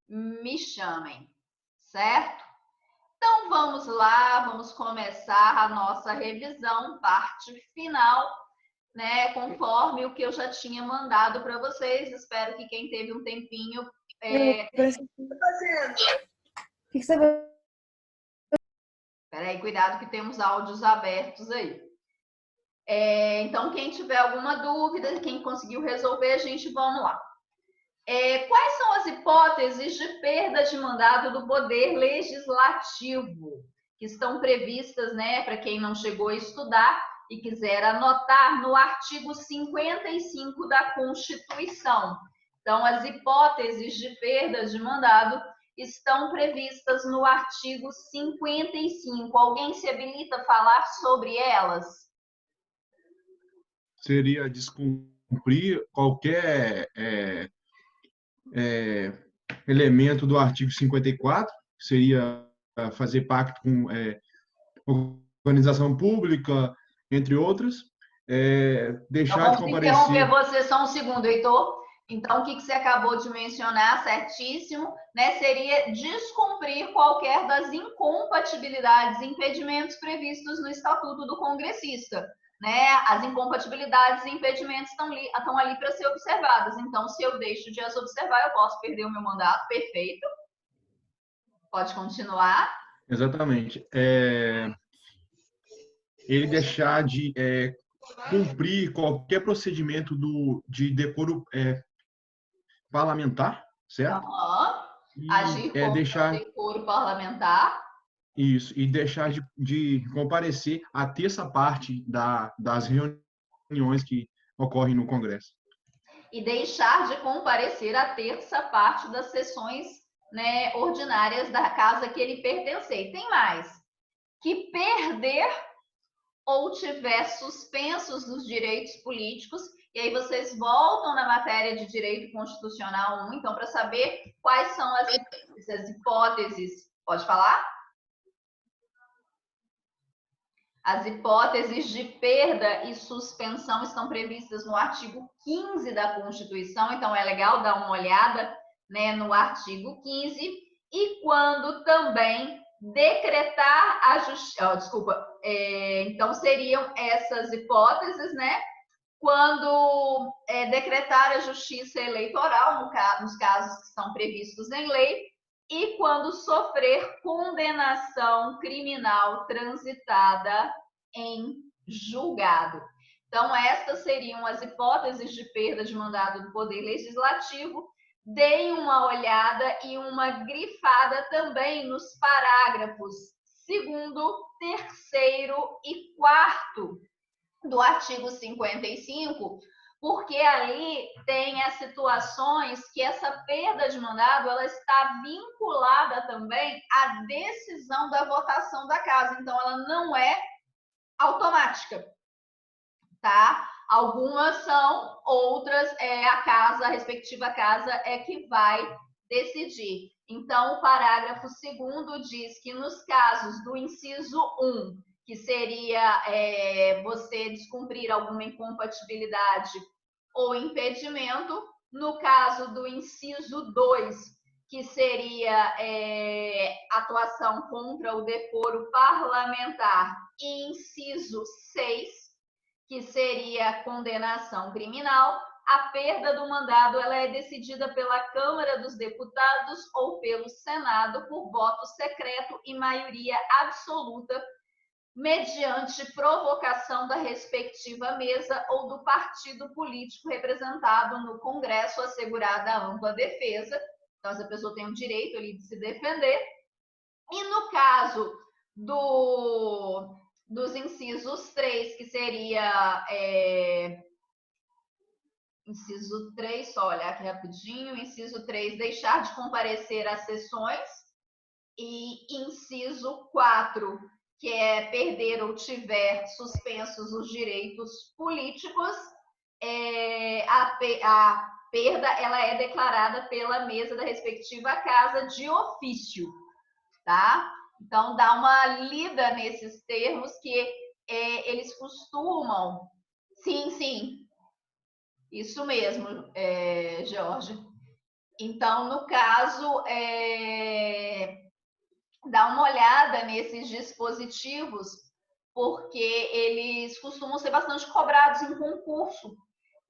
me chamem, certo? Então, vamos lá, vamos começar a nossa revisão, parte final, né? Conforme o que eu já tinha mandado para vocês. Espero que quem teve um tempinho... Peraí, cuidado que temos áudios abertos aí. Então, quem tiver alguma dúvida, quem conseguiu resolver, a gente vamos lá. Quais são as hipóteses de perda de mandado do poder legislativo que estão previstas, né, para quem não chegou a estudar e quiser anotar, no artigo 55 da Constituição? Então, as hipóteses de perda de mandado estão previstas no artigo 55. Alguém se habilita a falar sobre elas? Seria descumprir qualquer elemento do artigo 54, que seria fazer pacto com organização pública, entre outras, deixar de comparecer... Vamos interromper você só um segundo, Heitor. Então, o que você acabou de mencionar, certíssimo, né, seria descumprir qualquer das incompatibilidades e impedimentos previstos no Estatuto do Congressista. Né? As incompatibilidades e impedimentos estão ali para ser observadas. Então, se eu deixo de as observar, eu posso perder o meu mandato. Perfeito. Pode continuar. Exatamente. Ele deixar de cumprir qualquer procedimento de decoro parlamentar, certo? Agir contra o decoro parlamentar. Isso, e deixar de comparecer a terça parte das reuniões que ocorrem no Congresso. E deixar de comparecer a terça parte das sessões, né, ordinárias da casa que ele pertencer. Tem mais. Que perder ou tiver suspensos dos direitos políticos, e aí vocês voltam na matéria de Direito Constitucional 1, então, para saber quais são as hipóteses. Pode falar? As hipóteses de perda e suspensão estão previstas no artigo 15 da Constituição, então é legal dar uma olhada, né, no artigo 15, e quando também decretar a justiça... então seriam essas hipóteses, né? Quando decretar a justiça eleitoral, nos casos que estão previstos em lei, e quando sofrer condenação criminal transitada em julgado. Então, estas seriam as hipóteses de perda de mandado do Poder Legislativo. Deem uma olhada e uma grifada também nos parágrafos 2º, 3º e 4º do artigo 55, porque ali tem as situações que essa perda de mandado ela está vinculada também à decisão da votação da casa. Então, ela não é automática, tá? Algumas são, outras a respectiva casa é que vai decidir. Então, o parágrafo 2º diz que nos casos do inciso 1, que seria você descumprir alguma incompatibilidade ou impedimento, no caso do inciso 2, que seria atuação contra o decoro parlamentar, e inciso 6, que seria condenação criminal, a perda do mandado ela é decidida pela Câmara dos Deputados ou pelo Senado por voto secreto e maioria absoluta, mediante provocação da respectiva mesa ou do partido político representado no Congresso, assegurada a ampla defesa. Então, essa pessoa tem o direito ali de se defender. E no caso dos incisos 3, que seria inciso 3, só olhar aqui rapidinho, inciso 3, deixar de comparecer às sessões, e inciso 4, que é perder ou tiver suspensos os direitos políticos, a perda ela é declarada pela mesa da respectiva casa de ofício, tá? Então, dá uma lida nesses termos que eles costumam... Sim, isso mesmo, Jorge. Então, no caso, dá uma olhada nesses dispositivos, porque eles costumam ser bastante cobrados em concurso,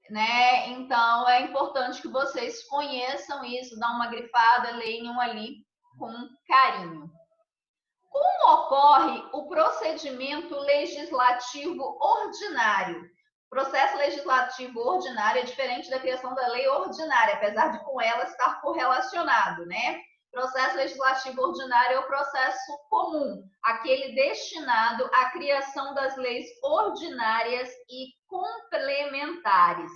né? Então, é importante que vocês conheçam isso, dá uma grifada, leiam ali com carinho. Como ocorre o procedimento legislativo ordinário? O processo legislativo ordinário é diferente da criação da lei ordinária, apesar de com ela estar correlacionado, né? Processo legislativo ordinário é o processo comum, aquele destinado à criação das leis ordinárias e complementares.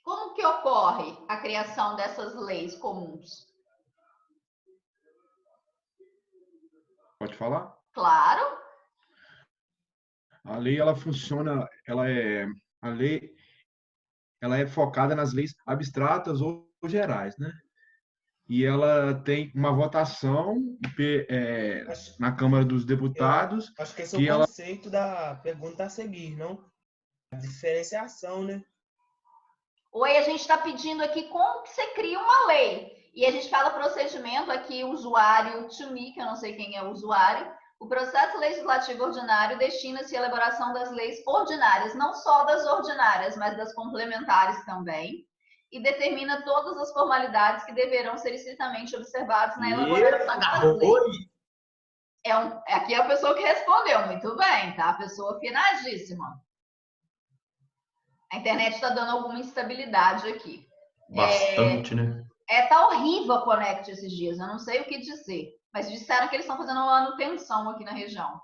Como que ocorre a criação dessas leis comuns? Pode falar? Claro. A lei, ela funciona, a lei, ela é focada nas leis abstratas ou gerais, né? E ela tem uma votação na Câmara dos Deputados, Acho que esse é que o ela conceito da pergunta a seguir, não? A diferenciação, né? Oi, a gente está pedindo aqui como que você cria uma lei. E a gente fala procedimento aqui, usuário to me, que eu não sei quem é o usuário. O processo legislativo ordinário destina-se à elaboração das leis ordinárias, não só das ordinárias, mas das complementares também, e determina todas as formalidades que deverão ser estritamente observadas na elaboração das leis. Aqui é a pessoa que respondeu, muito bem, tá? A pessoa afinadíssima. A internet está dando alguma instabilidade aqui. Bastante, né? Tá horrível a Connect esses dias, eu não sei o que dizer, mas disseram que eles estão fazendo uma manutenção aqui na região.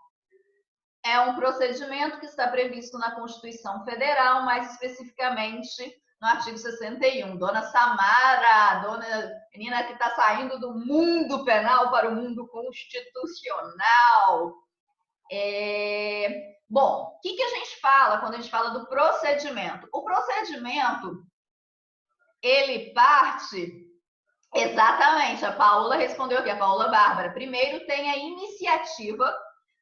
É um procedimento que está previsto na Constituição Federal, mais especificamente no artigo 61. Dona Samara, dona menina que está saindo do mundo penal para o mundo constitucional. Bom, o que a gente fala quando a gente fala do procedimento? O procedimento, ele parte... Exatamente, a Paula respondeu aqui, a Paula Bárbara. Primeiro tem a iniciativa,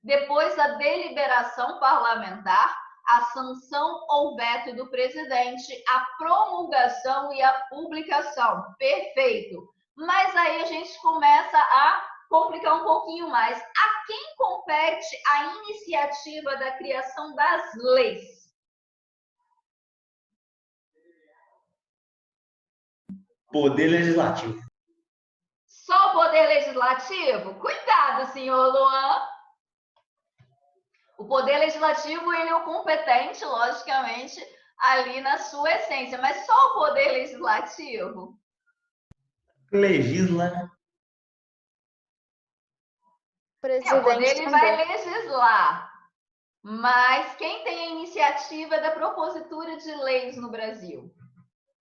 depois a deliberação parlamentar, a sanção ou veto do presidente, a promulgação e a publicação. Perfeito. Mas aí a gente começa a complicar um pouquinho mais. A quem compete a iniciativa da criação das leis? Poder Legislativo. Só o Poder Legislativo? Cuidado, senhor Luan. O Poder Legislativo, ele é o competente, logicamente, ali na sua essência. Mas só o Poder Legislativo? Legisla. O Poder, ele vai legislar. Mas quem tem a iniciativa da propositura de leis no Brasil?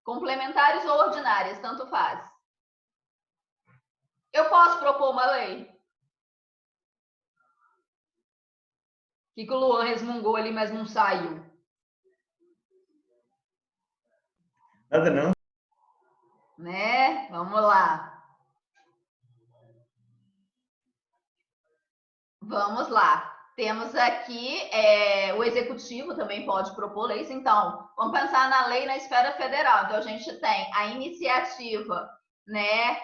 Complementares ou ordinárias, tanto faz. Eu posso propor uma lei? O que o Luan resmungou ali, mas não saiu? Nada não. Né? Vamos lá. Vamos lá. Temos aqui o executivo também pode propor leis. Então, vamos pensar na lei na esfera federal. Então, a gente tem a iniciativa, né?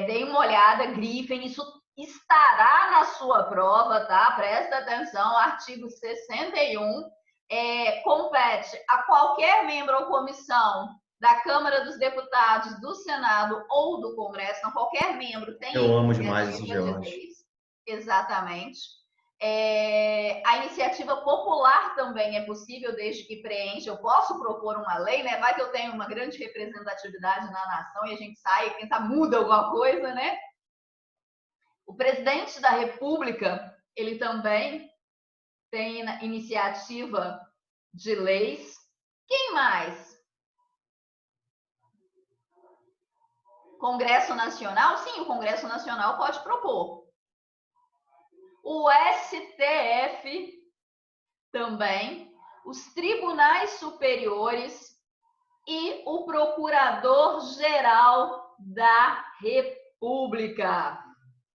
Deem uma olhada, grifem, isso estará na sua prova, tá? Presta atenção, artigo 61. Compete a qualquer membro ou comissão da Câmara dos Deputados, do Senado ou do Congresso, então qualquer membro tem Eu amo demais esse de George. leis. Exatamente. A iniciativa popular também é possível, desde que preencha. Eu posso propor uma lei, né? Vai que eu tenho uma grande representatividade na nação e a gente sai e pensa, muda alguma coisa, né? O presidente da República, ele também tem iniciativa de leis. Quem mais? Congresso Nacional? Sim, o Congresso Nacional pode propor. O STF também, os tribunais superiores e o Procurador-Geral da República.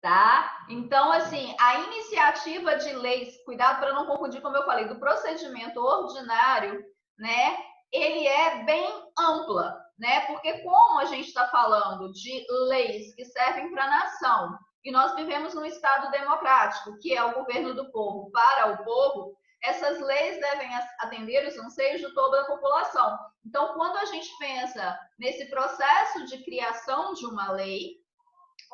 Tá? Então, assim, a iniciativa de leis, cuidado para não confundir, como eu falei, do procedimento ordinário, né? Ele é bem ampla, né? Porque como a gente está falando de leis que servem para a nação, e nós vivemos num Estado democrático, que é o governo do povo para o povo, essas leis devem atender os anseios de toda a população. Então, quando a gente pensa nesse processo de criação de uma lei,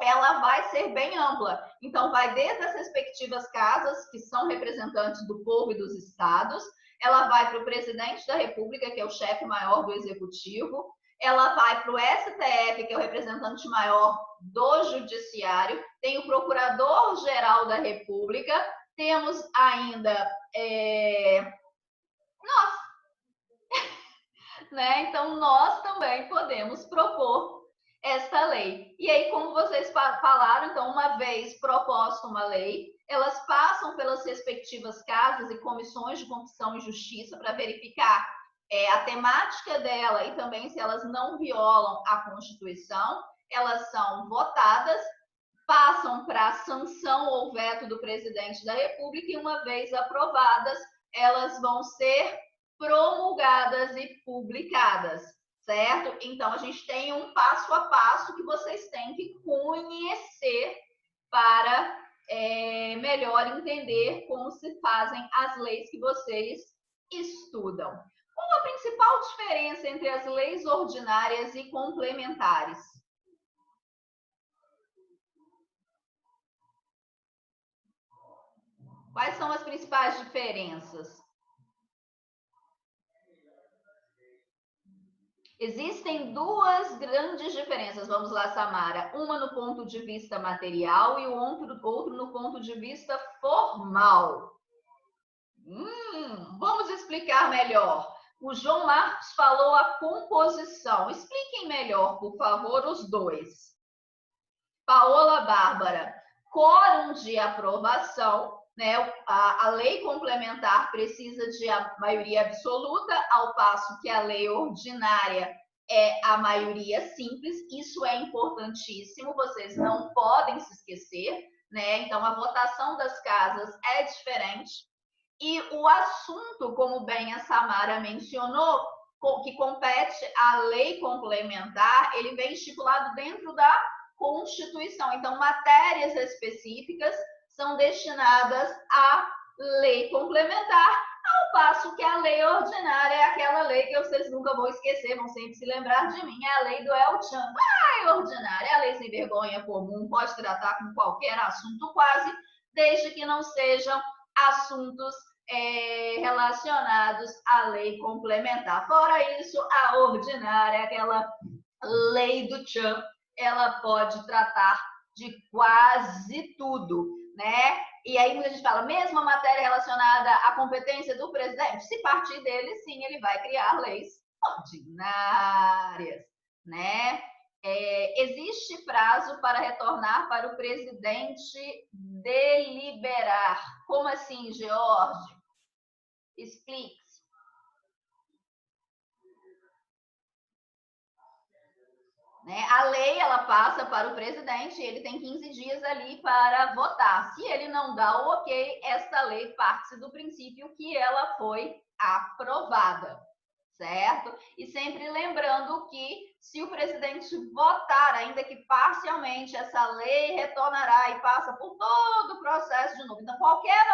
ela vai ser bem ampla. Então, vai desde as respectivas casas, que são representantes do povo e dos estados, ela vai para o presidente da República, que é o chefe maior do executivo, ela vai para o STF, que é o representante maior do judiciário, tem o procurador-geral da República, temos ainda nós, né? Então, nós também podemos propor esta lei. E aí, como vocês falaram, então, uma vez proposta uma lei, elas passam pelas respectivas casas e comissões de Constituição e Justiça para verificar a temática dela e também se elas não violam a Constituição. Elas são votadas, passam para sanção ou veto do presidente da República e, uma vez aprovadas, elas vão ser promulgadas e publicadas, certo? Então, a gente tem um passo a passo que vocês têm que conhecer para melhor entender como se fazem as leis que vocês estudam. Qual a principal diferença entre as leis ordinárias e complementares? Quais são as principais diferenças? Existem duas grandes diferenças, vamos lá, Samara. Uma no ponto de vista material e o outro no ponto de vista formal. Vamos explicar melhor. O João Marcos falou a composição. Expliquem melhor, por favor, os dois. Paola Bárbara, quórum de aprovação, né? A lei complementar precisa de a maioria absoluta, ao passo que a lei ordinária é a maioria simples. Isso é importantíssimo, vocês não podem se esquecer, né? Então, a votação das casas é diferente. E o assunto, como bem a Samara mencionou, que compete à lei complementar, ele vem estipulado dentro da Constituição. Então, matérias específicas são destinadas à lei complementar, ao passo que a lei ordinária é aquela lei que vocês nunca vão esquecer, vão sempre se lembrar de mim, é a lei do El Chan. A lei ordinária é a lei sem vergonha comum, pode tratar com qualquer assunto quase, desde que não sejam assuntos relacionados à lei complementar. Fora isso, a ordinária, aquela lei do Chan, ela pode tratar de quase tudo, né? E aí muita gente fala, mesmo a matéria relacionada à competência do presidente, se partir dele, sim, ele vai criar leis ordinárias, né? Existe prazo para retornar para o presidente deliberar. Como assim, George? Explique. Né? A lei, ela passa para o presidente, ele tem 15 dias ali para votar. Se ele não dá o ok, esta lei parte do princípio que ela foi aprovada, certo? E sempre lembrando que se o presidente votar, ainda que parcialmente, essa lei retornará e passa por todo o processo de novo. Então, qualquer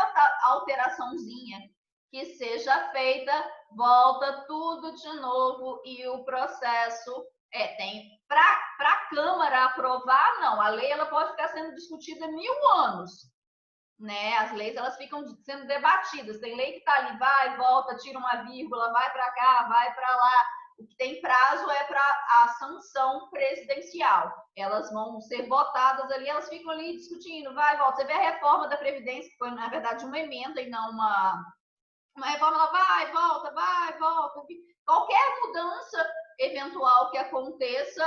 alteraçãozinha que seja feita, volta tudo de novo e o processo tem para a Câmara aprovar, não. A lei ela pode ficar sendo discutida 1000 anos, né? As leis elas ficam sendo debatidas. Tem lei que está ali, vai, volta, tira uma vírgula, vai para cá, vai para lá. O que tem prazo é para a sanção presidencial. Elas vão ser votadas ali, elas ficam ali discutindo, vai, volta. Você vê a reforma da Previdência, que foi, na verdade, uma emenda e não uma reforma, ela vai, volta. Qualquer mudança eventual que aconteça,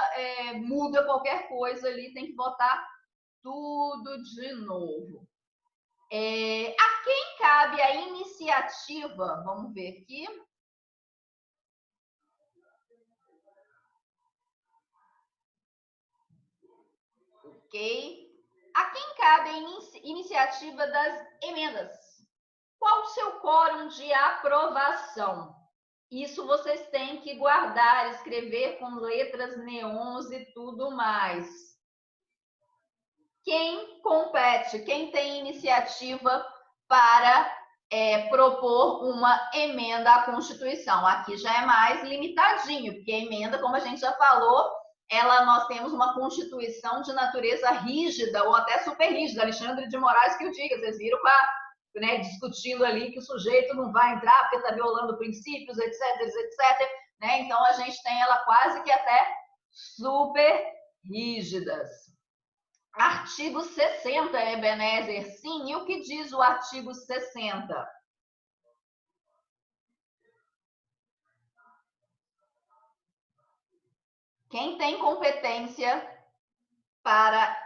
muda qualquer coisa ali, tem que votar tudo de novo. A quem cabe a iniciativa? Vamos ver aqui. Ok. A quem cabe a iniciativa das emendas? Qual o seu quórum de aprovação? Isso vocês têm que guardar, escrever com letras neons e tudo mais. Quem compete, quem tem iniciativa para propor uma emenda à Constituição? Aqui já é mais limitadinho, porque a emenda, como a gente já falou, nós temos uma Constituição de natureza rígida ou até super rígida. Alexandre de Moraes que o diga, vocês viram discutindo ali que o sujeito não vai entrar porque está violando princípios, etc, etc. Né? Então, a gente tem ela quase que até super rígidas. Artigo 60, Ebenezer, sim. E o que diz o artigo 60? Quem tem competência para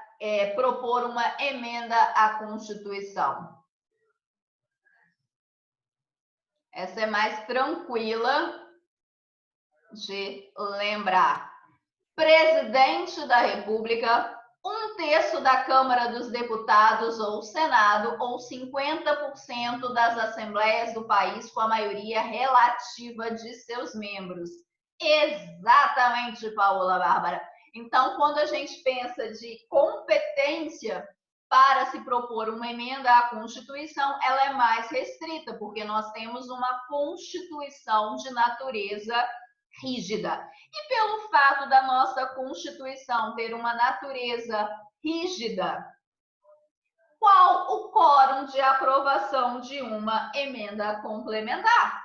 propor uma emenda à Constituição? Essa é mais tranquila de lembrar. Presidente da República, 1/3 da Câmara dos Deputados ou Senado, ou 50% das assembleias do país com a maioria relativa de seus membros. Exatamente, Paula Bárbara. Então, quando a gente pensa de competência para se propor uma emenda à Constituição, ela é mais restrita, porque nós temos uma Constituição de natureza rígida. E pelo fato da nossa Constituição ter uma natureza rígida, qual o quórum de aprovação de uma emenda complementar?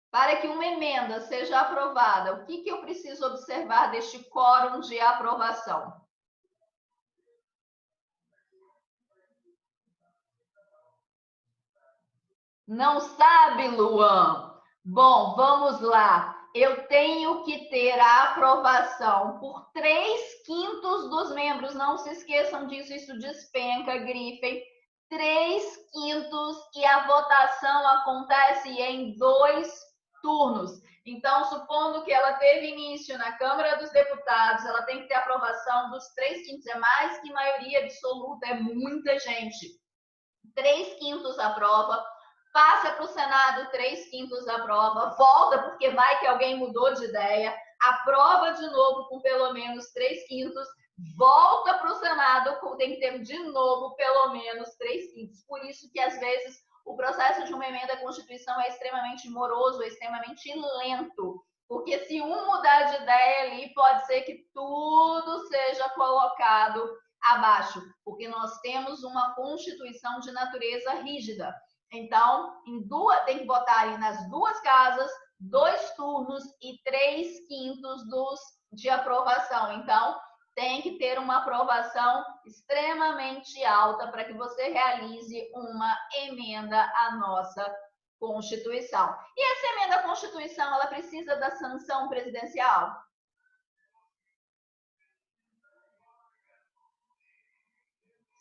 Para que uma emenda seja aprovada, o que eu preciso observar deste quórum de aprovação? Não sabe, Luan? Bom, vamos lá. Eu tenho que ter a aprovação por 3/5 dos membros. Não se esqueçam disso, isso despenca, grifem. 3/5 e a votação acontece em 2 turnos. Então, supondo que ela teve início na Câmara dos Deputados, ela tem que ter aprovação dos 3/5. É mais que maioria absoluta, é muita gente. 3/5 aprova. Passa para o Senado, 3/5 aprova, volta porque vai que alguém mudou de ideia, aprova de novo com pelo menos 3/5, volta para o Senado, tem que ter de novo pelo menos 3/5. Por isso que, às vezes, o processo de uma emenda à Constituição é extremamente moroso, é extremamente lento, porque se um mudar de ideia ali, pode ser que tudo seja colocado abaixo, porque nós temos uma Constituição de natureza rígida. Então, tem que botar ali nas 2 casas, 2 turnos e 3/5 de aprovação. Então, tem que ter uma aprovação extremamente alta para que você realize uma emenda à nossa Constituição. E essa emenda à Constituição, ela precisa da sanção presidencial?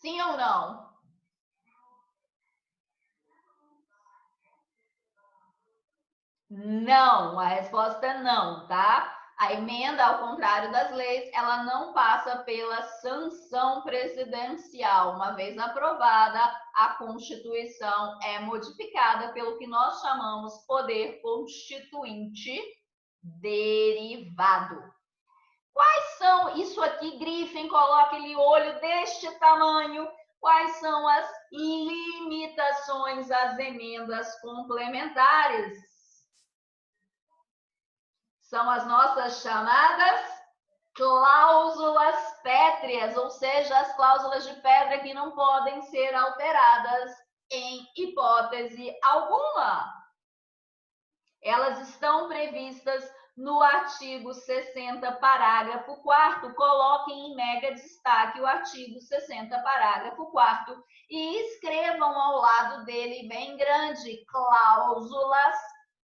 Sim ou não? Não, a resposta é não, tá? A emenda, ao contrário das leis, ela não passa pela sanção presidencial. Uma vez aprovada, a Constituição é modificada pelo que nós chamamos poder constituinte derivado. Quais são, isso aqui, grifem, coloquem-lhe olho deste tamanho, quais são as limitações às emendas complementares? São as nossas chamadas cláusulas pétreas, ou seja, as cláusulas de pedra que não podem ser alteradas em hipótese alguma. Elas estão previstas no artigo 60, parágrafo 4º. Coloquem em mega destaque o artigo 60, parágrafo 4º e escrevam ao lado dele bem grande, cláusulas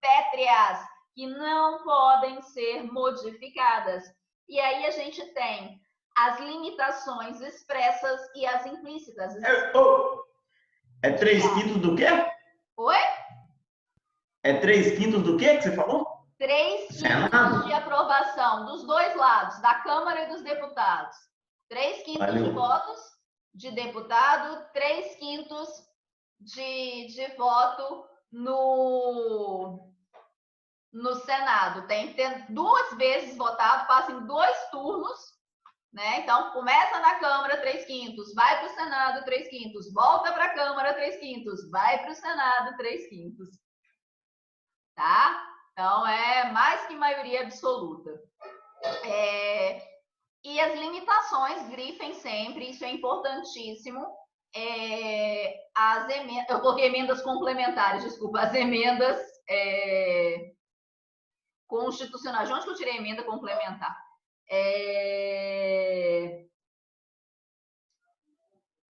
pétreas, que não podem ser modificadas. E aí a gente tem as limitações expressas e as implícitas. É 3/5 do quê? Oi? É 3/5 do quê que você falou? 3/5 de aprovação dos dois lados, da Câmara e dos deputados. 3/5 de votos de deputado, 3/5 de voto no Senado. Tem que ter 2 vezes votado, passa em 2 turnos, né? Então, começa na Câmara, 3/5, vai para o Senado, 3/5, volta para a Câmara, 3/5, vai para o Senado, 3/5. Tá? Então, é mais que maioria absoluta. E as limitações, grifem sempre, isso é importantíssimo. As emendas, eu coloquei emendas complementares, desculpa, as emendas constitucionais. De onde que eu tirei emenda complementar?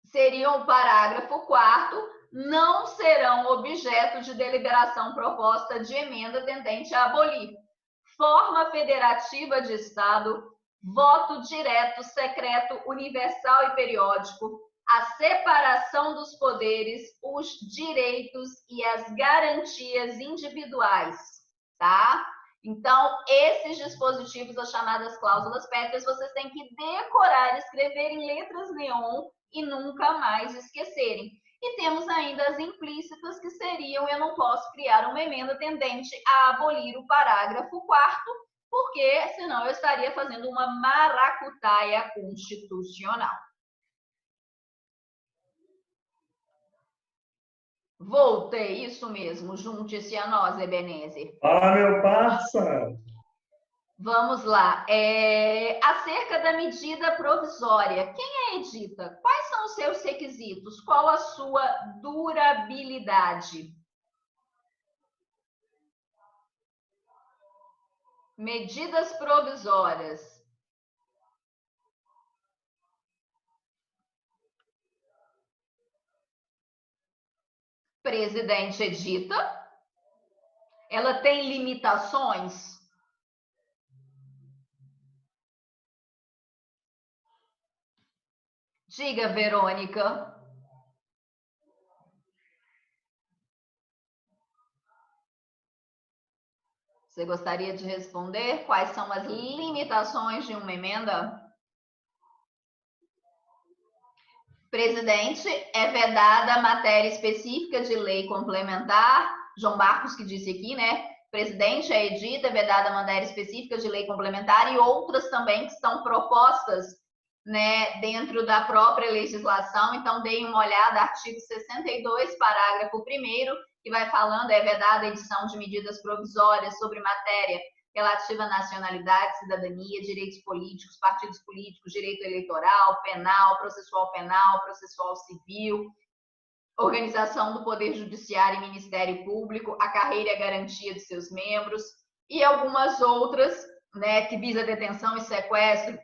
Seria o parágrafo 4º, não serão objeto de deliberação proposta de emenda tendente a abolir forma federativa de Estado, voto direto, secreto, universal e periódico, a separação dos poderes, os direitos e as garantias individuais, tá? Então, esses dispositivos, as chamadas cláusulas pétreas, vocês têm que decorar, escrever em letras neon e nunca mais esquecerem. E temos ainda as implícitas, que seriam: eu não posso criar uma emenda tendente a abolir o parágrafo 4º, porque senão eu estaria fazendo uma maracutaia constitucional. Voltei, isso mesmo, junte-se a nós, Ebenezer. Ah, meu parça! Vamos lá. Acerca da medida provisória, quem a edita? Quais são os seus requisitos? Qual a sua durabilidade? Medidas provisórias. Presidente edita? Ela tem limitações? Diga, Verônica. Você gostaria de responder quais são as limitações de uma emenda? Presidente, é vedada matéria específica de lei complementar. João Marcos que disse aqui, né? Presidente, é edita, é vedada matéria específica de lei complementar, e outras também que são propostas, né, dentro da própria legislação. Então, deem uma olhada, artigo 62, parágrafo 1º, que vai falando: é vedada a edição de medidas provisórias sobre matéria relativa à nacionalidade, cidadania, direitos políticos, partidos políticos, direito eleitoral, penal, processual civil, organização do Poder Judiciário e Ministério Público, a carreira e a garantia de seus membros, e algumas outras, né, que visa detenção e sequestro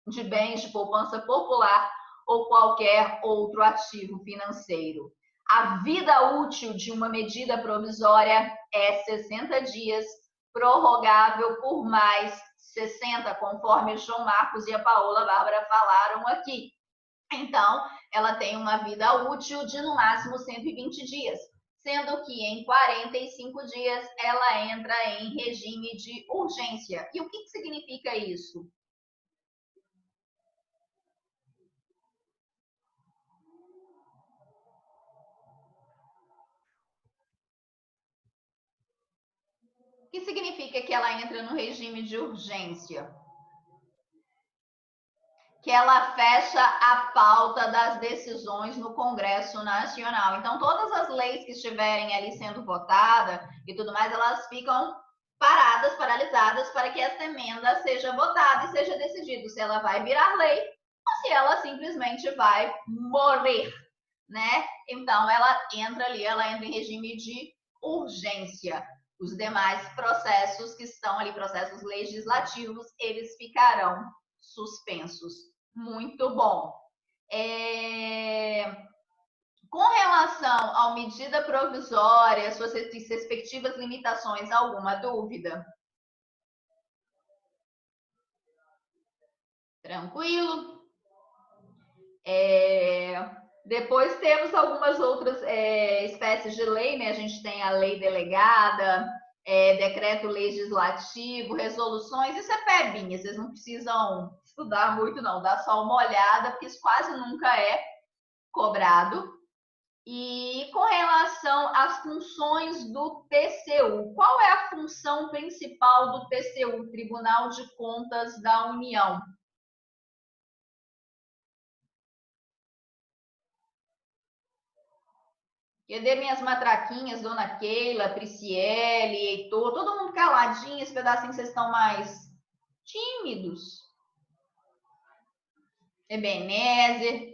de bens de poupança popular ou qualquer outro ativo financeiro. A vida útil de uma medida provisória é 60 dias, prorrogável por mais 60, conforme o João Marcos e a Paola Bárbara falaram aqui. Então, ela tem uma vida útil de no máximo 120 dias, sendo que em 45 dias ela entra em regime de urgência. E o que significa isso? O que significa que ela entra no regime de urgência? Que ela fecha a pauta das decisões no Congresso Nacional. Então, todas as leis que estiverem ali sendo votadas e tudo mais, elas ficam paradas, paralisadas, para que essa emenda seja votada e seja decidido se ela vai virar lei ou se ela simplesmente vai morrer, né? Então, ela entra ali, ela entra em regime de urgência. Os demais processos que estão ali, processos legislativos, eles ficarão suspensos. Muito bom. Com relação à medida provisória, suas respectivas limitações, alguma dúvida? Tranquilo? Depois temos algumas outras espécies de lei, né? A gente tem a lei delegada, decreto legislativo, resoluções, isso é pebinha, vocês não precisam estudar muito não, dá só uma olhada, porque isso quase nunca é cobrado. E com relação às funções do TCU, qual é a função principal do TCU, Tribunal de Contas da União? Cadê minhas matraquinhas, Dona Keila, Prisciele, Heitor, todo mundo caladinho, esse pedacinho vocês estão mais tímidos. Ebenezer.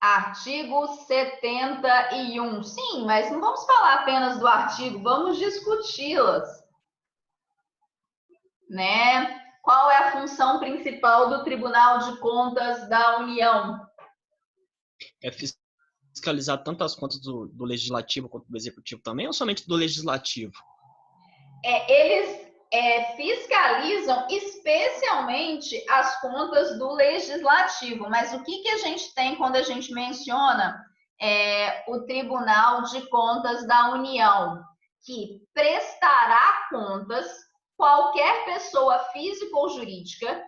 Artigo 71. Sim, mas não vamos falar apenas do artigo, vamos discuti-las. Né? Qual é a função principal do Tribunal de Contas da União? É fiscalizar tanto as contas do Legislativo quanto do Executivo também, ou somente do Legislativo? Eles fiscalizam especialmente as contas do Legislativo, mas o que a gente tem quando a gente menciona o Tribunal de Contas da União? Que prestará contas qualquer pessoa física ou jurídica,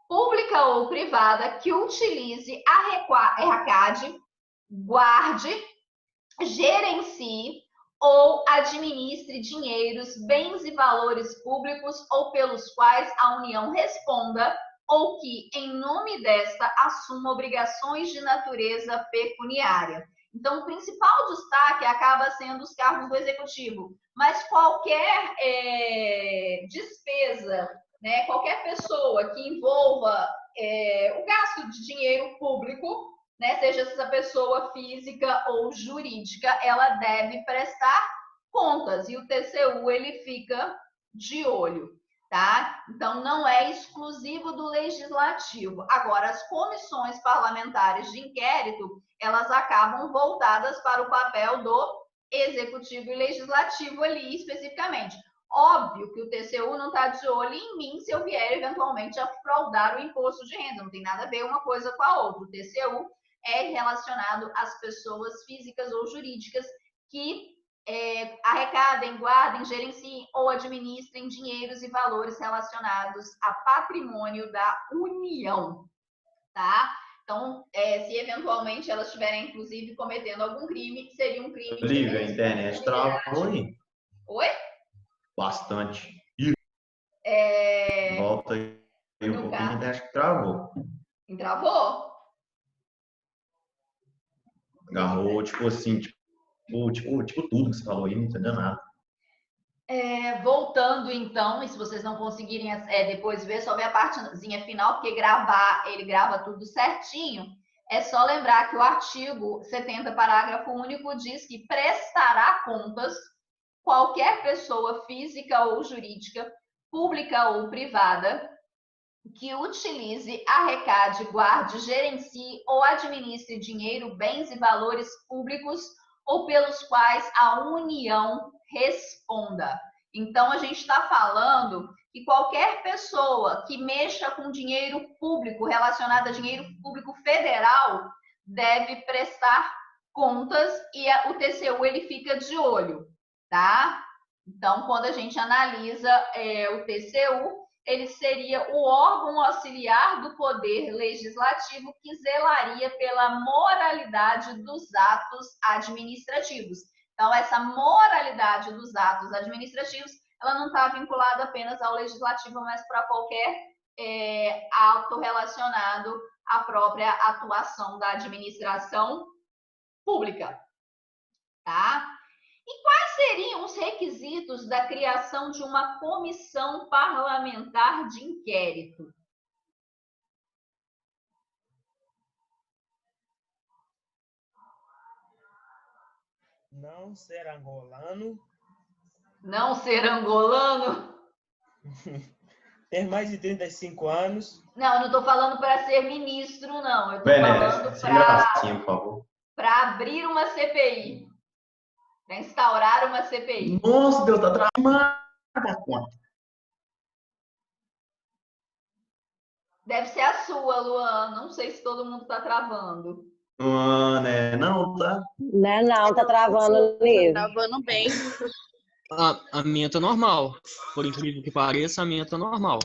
pública ou privada, que utilize, arrecade, guarde, gerencie ou administre dinheiros, bens e valores públicos ou pelos quais a União responda ou que, em nome desta, assuma obrigações de natureza pecuniária. Então, o principal destaque acaba sendo os cargos do Executivo, mas qualquer despesa, né, qualquer pessoa que envolva o gasto de dinheiro público, né, seja essa pessoa física ou jurídica, ela deve prestar contas e o TCU ele fica de olho, tá? Então não é exclusivo do legislativo. Agora as comissões parlamentares de inquérito, elas acabam voltadas para o papel do executivo e legislativo ali especificamente. Óbvio que o TCU não está de olho em mim se eu vier eventualmente a fraudar o imposto de renda, não tem nada a ver uma coisa com a outra. O TCU é relacionado às pessoas físicas ou jurídicas que arrecadem, guardem, gerenciem ou administrem dinheiros e valores relacionados a patrimônio da União, tá? Então, se eventualmente elas estiverem, inclusive, cometendo algum crime, seria um crime de Lívia, a internet travou aí. Oi? Bastante. Volta aí um pouquinho, a internet que travou. Travou? Agarrou, tipo assim, tipo tudo que você falou aí, não entendeu nada. Voltando então, e se vocês não conseguirem depois ver, só ver a partezinha final, porque gravar, ele grava tudo certinho, é só lembrar que o artigo 70, parágrafo único, diz que prestará contas qualquer pessoa física ou jurídica, pública ou privada, que utilize, arrecade, guarde, gerencie ou administre dinheiro, bens e valores públicos ou pelos quais a União responda. Então, a gente está falando que qualquer pessoa que mexa com dinheiro público, relacionado a dinheiro público federal, deve prestar contas e o TCU ele fica de olho, tá? Então, quando a gente analisa o TCU, ele seria o órgão auxiliar do Poder Legislativo que zelaria pela moralidade dos atos administrativos. Então, essa moralidade dos atos administrativos, ela não está vinculada apenas ao Legislativo, mas para qualquer ato relacionado à própria atuação da administração pública, tá? E quais seriam os requisitos da criação de uma comissão parlamentar de inquérito? Não ser angolano. Não ser angolano? Ter mais de 35 anos. Não, eu não estou falando para ser ministro, não. Eu estou Benéfico, falando por favor. para abrir uma CPI. Para instaurar uma CPI. Nossa, Deus, tá travando a conta. Deve ser a sua, Luan. Não sei se todo mundo está travando. Mano, né? Não, tá? Né, não, tá travando o livro. Travando bem. A minha tá normal. Por incrível que pareça, a minha tá normal.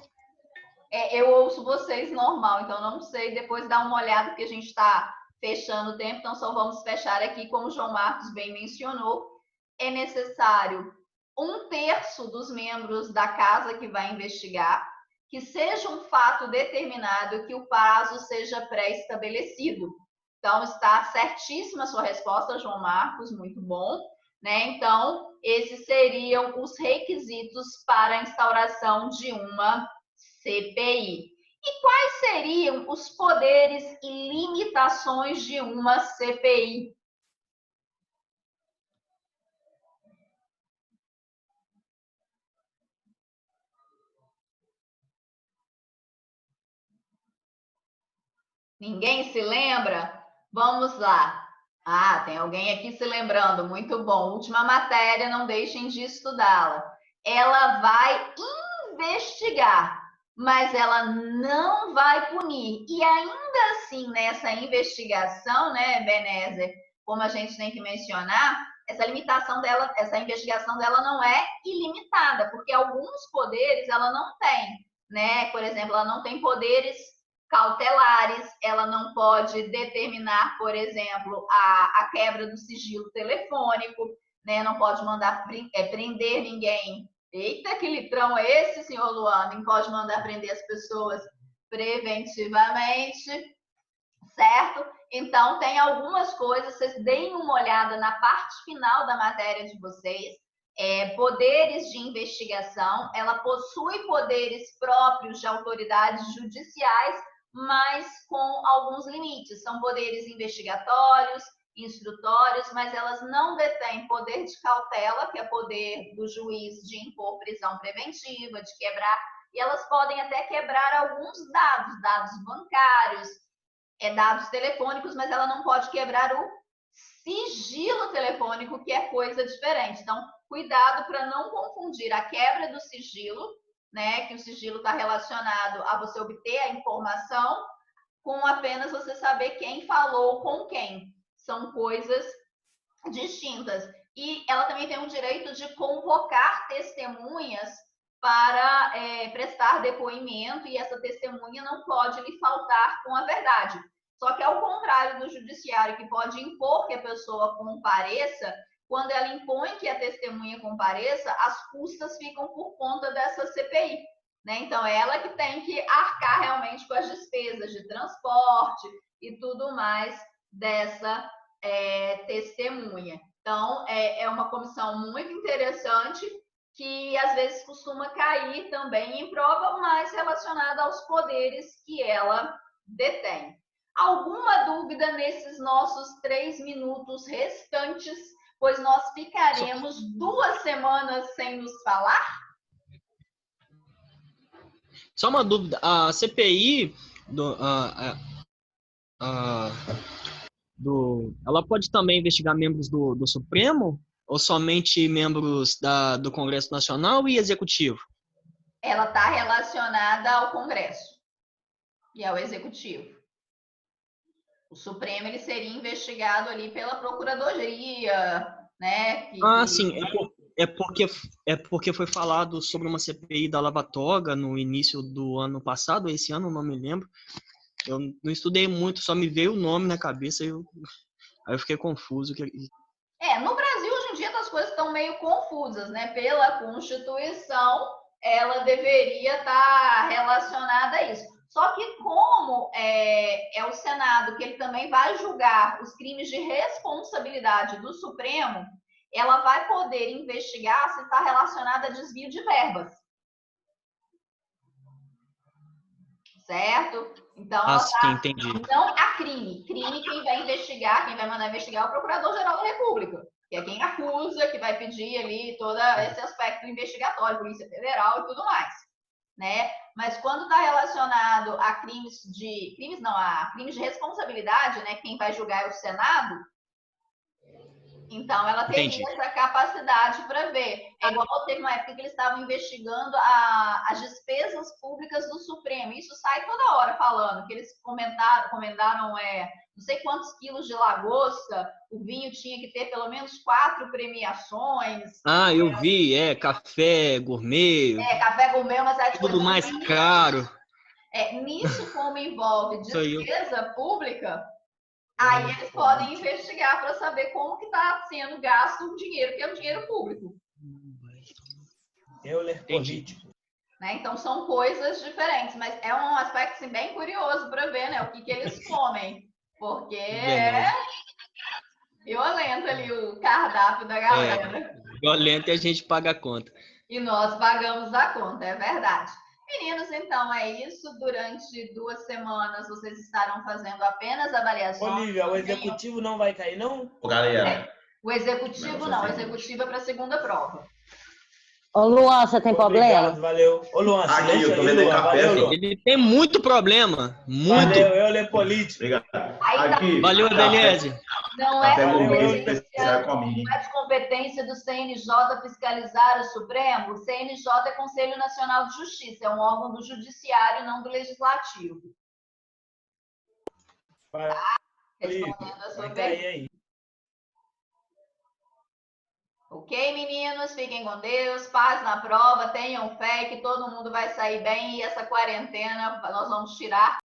Eu ouço vocês normal, então não sei, depois dá uma olhada, porque a gente está fechando o tempo, então só vamos fechar aqui, como o João Marcos bem mencionou, é necessário 1/3 dos membros da casa que vai investigar, que seja um fato determinado, que o prazo seja pré-estabelecido. Então, está certíssima a sua resposta, João Marcos, muito bom. Né? Então, esses seriam os requisitos para a instauração de uma CPI. E quais seriam os poderes e limitações de uma CPI? Ninguém se lembra? Vamos lá. Ah, tem alguém aqui se lembrando. Muito bom. Última matéria, não deixem de estudá-la. Ela vai investigar, mas ela não vai punir. E ainda assim, nessa investigação, né, Benézer, como a gente tem que mencionar, essa limitação dela, essa investigação dela não é ilimitada, porque alguns poderes ela não tem, né? Por exemplo, ela não tem poderes cautelares, ela não pode determinar, por exemplo, a quebra do sigilo telefônico, né? Não pode mandar prender ninguém. Eita, que litrão é esse, senhor Luan? Não pode mandar prender as pessoas preventivamente, certo? Então, tem algumas coisas, vocês deem uma olhada na parte final da matéria de vocês. Poderes de investigação, ela possui poderes próprios de autoridades judiciais, mas com alguns limites. São poderes investigatórios, instrutórios, mas elas não detêm poder de cautela, que é poder do juiz de impor prisão preventiva, de quebrar, e elas podem até quebrar alguns dados bancários, dados telefônicos, mas ela não pode quebrar o sigilo telefônico, que é coisa diferente. Então, cuidado para não confundir a quebra do sigilo, né, que o sigilo está relacionado a você obter a informação, com apenas você saber quem falou com quem. São coisas distintas. E ela também tem o direito de convocar testemunhas para prestar depoimento, e essa testemunha não pode lhe faltar com a verdade. Só que, ao contrário do judiciário, que pode impor que a pessoa compareça, quando ela impõe que a testemunha compareça, as custas ficam por conta dessa CPI. Né? Então, ela que tem que arcar realmente com as despesas de transporte e tudo mais dessa testemunha. Então, é uma comissão muito interessante, que às vezes costuma cair também em prova, mais relacionada aos poderes que ela detém. Alguma dúvida nesses nossos 3 minutos restantes, pois nós ficaremos 2 semanas sem nos falar? Só uma dúvida, a CPI ela pode também investigar membros do Supremo ou somente membros do Congresso Nacional e Executivo? Ela está relacionada ao Congresso e ao Executivo. O Supremo ele seria investigado ali pela Procuradoria, né? Sim, é porque foi falado sobre uma CPI da Lava Toga no início do ano passado, esse ano, não me lembro. Eu não estudei muito, só me veio o nome na cabeça e aí eu fiquei confuso. No Brasil, hoje em dia, as coisas estão meio confusas, né? Pela Constituição, ela deveria estar relacionada a isso. Só que como é o Senado, que ele também vai julgar os crimes de responsabilidade do Supremo, ela vai poder investigar se está relacionada a desvio de verbas. Certo? Então, entendi. Não a crime. Crime, quem vai investigar, quem vai mandar investigar é o Procurador-Geral da República, que é quem acusa, que vai pedir ali todo esse aspecto investigatório, Polícia Federal e tudo mais. Né? Mas quando está relacionado a crimes de responsabilidade, né? Quem vai julgar é o Senado. Então, ela teria essa capacidade para ver. É igual teve uma época que eles estavam investigando as despesas públicas do Supremo. Isso sai toda hora falando, que eles recomendaram não sei quantos quilos de lagosta, o vinho tinha que ter pelo menos 4 premiações. Ah, eu vi, café gourmet, Café gourmet, mas é tudo mais caro. Nisso, como envolve Isso aí. despesa pública, aí eles podem investigar para saber como que está sendo gasto o dinheiro, que é o dinheiro público. Euler político. Né? Então, são coisas diferentes, mas é um aspecto assim, bem curioso para ver, né, o que eles comem, porque é violento ali o cardápio da galera. Violento e a gente paga a conta. E nós pagamos a conta, é verdade. Meninos, então é isso. Durante 2 semanas vocês estarão fazendo apenas avaliações. Olivia, o executivo não vai cair, não? Ô, galera, O executivo não, o executivo é para a segunda prova. Ô, Luan, você tem problema? Obrigado, valeu. Ô, Luan, Aqui, silêncio eu tô aí, vendendo Luan. café, Valeu, filho. Luan. Ele tem muito problema. Muito. Valeu, Euler político. obrigado. Aí tá- Aqui, Valeu, café, Denise. Não é café gourmet competência, especial comigo, hein? não é de competência do CNJ fiscalizar o Supremo. O CNJ é Conselho Nacional de Justiça, é um órgão do Judiciário, não do Legislativo. Respondendo a sua Vai pergunta. cair aí. Ok, meninos? Fiquem com Deus, paz na prova, tenham fé que todo mundo vai sair bem e essa quarentena nós vamos tirar